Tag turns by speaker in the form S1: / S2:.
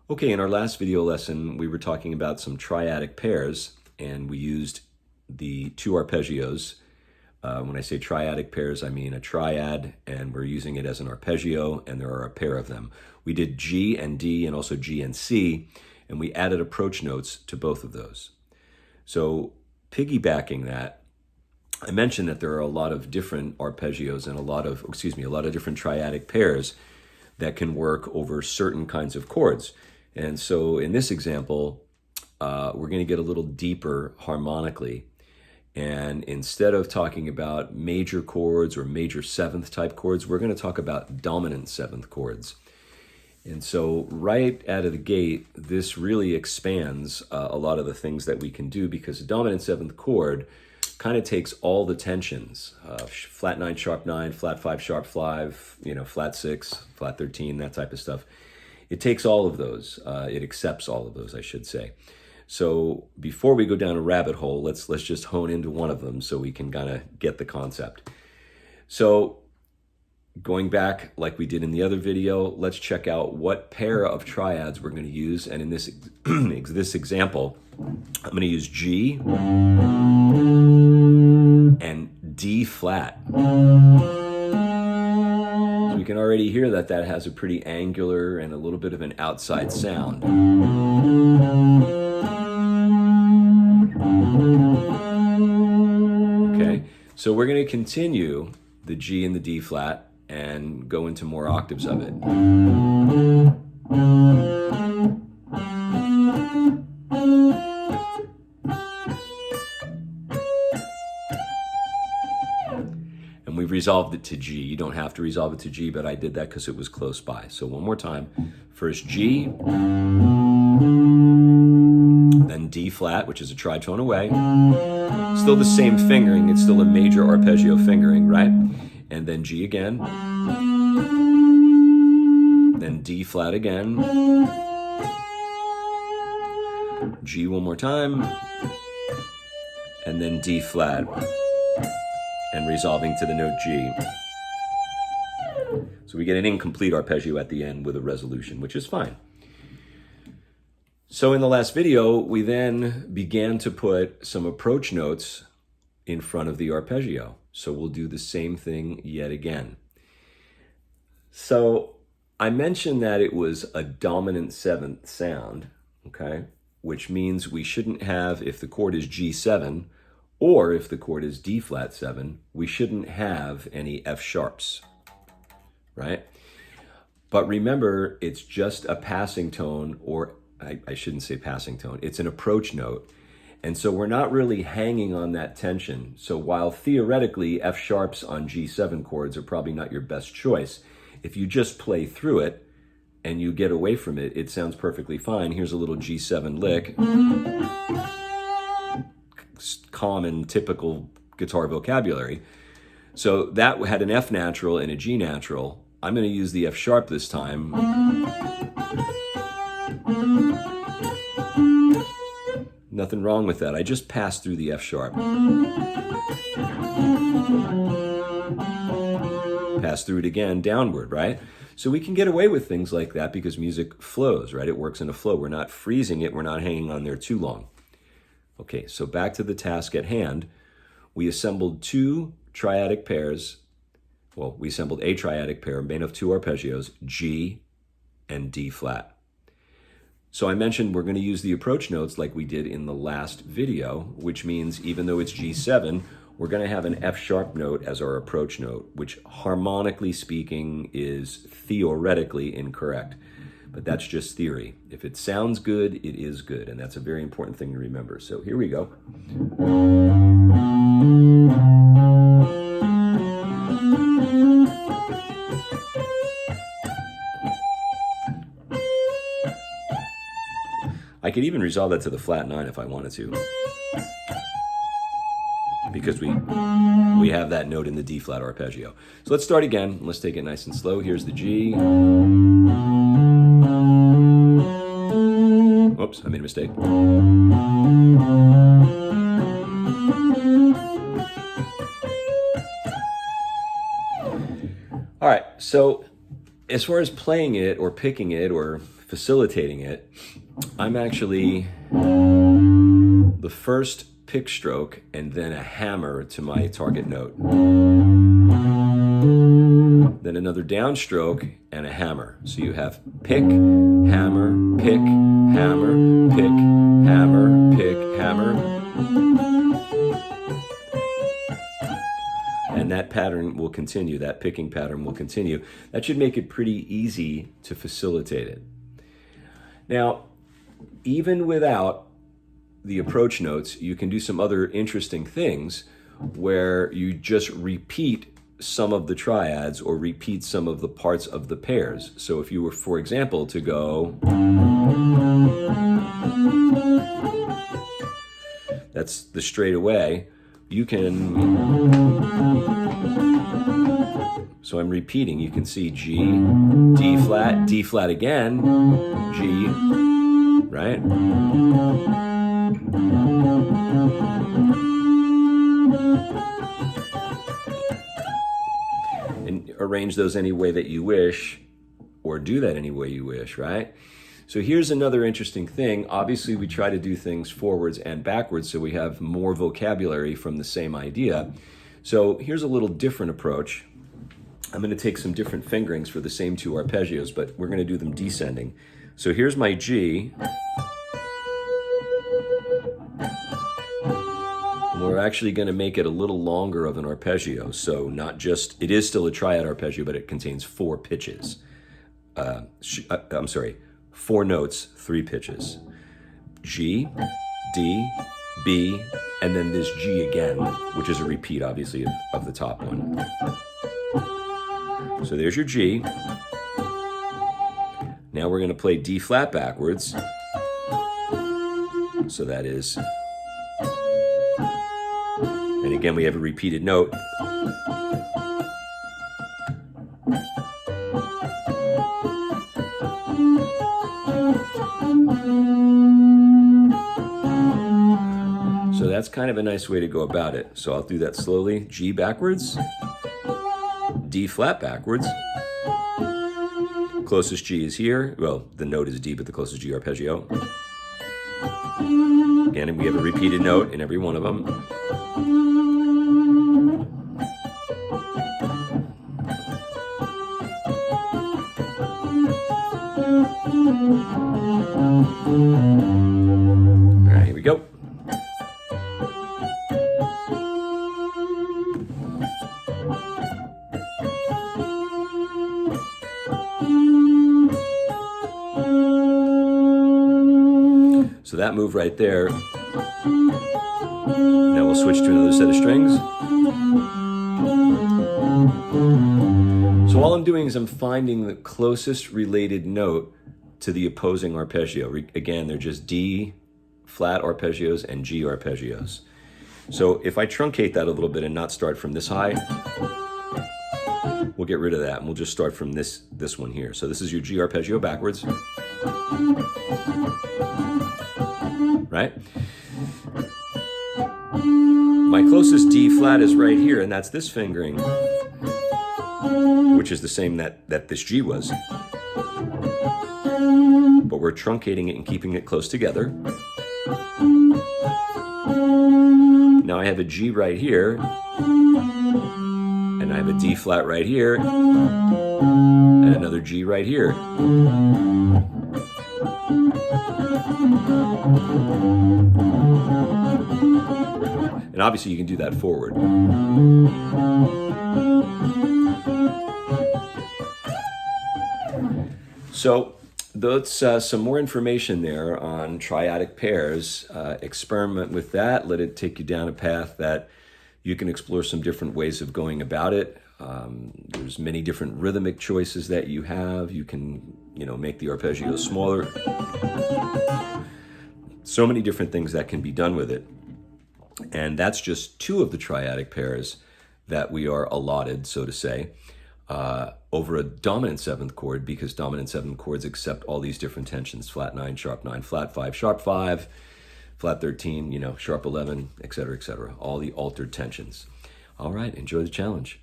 S1: Okay, in our last video lesson, we were talking about some triadic pairs, and we used the two arpeggios. When I say triadic pairs, I mean a triad, and we're using it as an arpeggio, and there are a pair of them. We did G and D and also G and C, and we added approach notes to both of those. So piggybacking that, I mentioned that there are a lot of different arpeggios and a lot of different triadic pairs that can work over certain kinds of chords. And so in this example, we're going to get a little deeper harmonically. And instead of talking about major chords or major seventh type chords, we're going to talk about dominant seventh chords. And so right out of the gate, this really expands a lot of the things that we can do, because the dominant seventh chord kind of takes all the tensions, flat 9, sharp 9, flat 5, sharp 5, flat 6, flat 13, that type of stuff. It takes all of those. It accepts all of those, I should say. So before we go down a rabbit hole, let's just hone into one of them so we can kind of get the concept. So going back like we did in the other video, let's check out what pair of triads we're going to use. And in this this example, I'm going to use G and D flat. So we can already hear that has a pretty angular and a little bit of an outside sound. Okay, so we're going to continue the G and the D flat and go into more octaves of it. And we've resolved it to G. You don't have to resolve it to G, but I did that because it was close by. So one more time. First G, then D flat, which is a tritone away. Still the same fingering. It's still a major arpeggio fingering, right? And then G again. Then D flat again. G one more time. And then D flat. And resolving to the note G. So we get an incomplete arpeggio at the end with a resolution, which is fine. So in the last video, we then began to put some approach notes in front of the arpeggio. So we'll do the same thing yet again. So I mentioned that it was a dominant seventh sound, okay? Which means we shouldn't have, if the chord is G7, or if the chord is D flat 7, we shouldn't have any F sharps, right? But remember, it's just a passing tone, or I shouldn't say passing tone, it's an approach note. And so we're not really hanging on that tension. So while theoretically F sharps on G7 chords are probably not your best choice, if you just play through it and you get away from it, it sounds perfectly fine. Here's a little G7 lick. Common, typical guitar vocabulary. So that had an F natural and a G natural. I'm going to use the F sharp this time. Nothing wrong with that. I just passed through the F sharp. Pass through it again downward, right? So we can get away with things like that because music flows, right? It works in a flow. We're not freezing it. We're not hanging on there too long. Okay, so back to the task at hand. We assembled two triadic pairs. Well, we assembled a triadic pair made of two arpeggios, G and D flat. So I mentioned we're going to use the approach notes like we did in the last video, which means even though it's G7, we're going to have an F sharp note as our approach note, which harmonically speaking is theoretically incorrect. But that's just theory. If it sounds good, it is good. And that's a very important thing to remember. So here we go. I could even resolve that to the flat 9 if I wanted to, because we have that note in the D flat arpeggio. So let's start again. Let's take it nice and slow. Here's the G. Oops, I made a mistake. All right, so as far as playing it or picking it or facilitating it, I'm actually the first pick stroke and then a hammer to my target note. Then another downstroke and a hammer. So you have pick, hammer, pick, hammer, pick, hammer, pick, hammer. And that pattern will continue, that picking pattern will continue. That should make it pretty easy to facilitate it. Now, even without the approach notes, you can do some other interesting things where you just repeat some of the triads or repeat some of the parts of the pairs. So if you were, for example, to go, that's the straightaway, you can, so I'm repeating, you can see G, D flat again, G, right? And arrange those any way that you wish, or do that any way you wish, right? So here's another interesting thing. Obviously, we try to do things forwards and backwards so we have more vocabulary from the same idea. So here's a little different approach. I'm going to take some different fingerings for the same two arpeggios, but we're going to do them descending. So here's my G. We're actually going to make it a little longer of an arpeggio. So not just, it is still a triad arpeggio, but it contains 4 pitches. I'm sorry, 4 notes, 3 pitches. G, D, B, and then this G again, which is a repeat, obviously, of the top one. So there's your G. Now we're going to play D flat backwards. So that is, and again we have a repeated note. So that's kind of a nice way to go about it. So I'll do that slowly. G backwards, D flat backwards. Closest G is here. Well, the note is D, but the closest G arpeggio. Again, we have a repeated note in every one of them. All right, here we go. So that move right there. Now we'll switch to another set of strings. So all I'm doing is I'm finding the closest related note to the opposing arpeggio. Again, they're just D flat arpeggios and G arpeggios. So if I truncate that a little bit and not start from this high, we'll get rid of that and we'll just start from this one here. So this is your G arpeggio backwards. Right? My closest D flat is right here, and that's this fingering, which is the same that this G was. But we're truncating it and keeping it close together. Now I have a G right here, and I have a D flat right here, and another G right here. And obviously you can do that forward. So that's some more information there on triadic pairs. Experiment with that. Let it take you down a path that you can explore some different ways of going about it. There's many different rhythmic choices that you have. You can, make the arpeggio smaller. So many different things that can be done with it. And that's just 2 of the triadic pairs that we are allotted, so to say, over a dominant 7th chord, because dominant 7th chords accept all these different tensions: flat 9, sharp 9, flat 5, sharp 5, flat 13, sharp 11, etc., etc. All the altered tensions. All right, enjoy the challenge.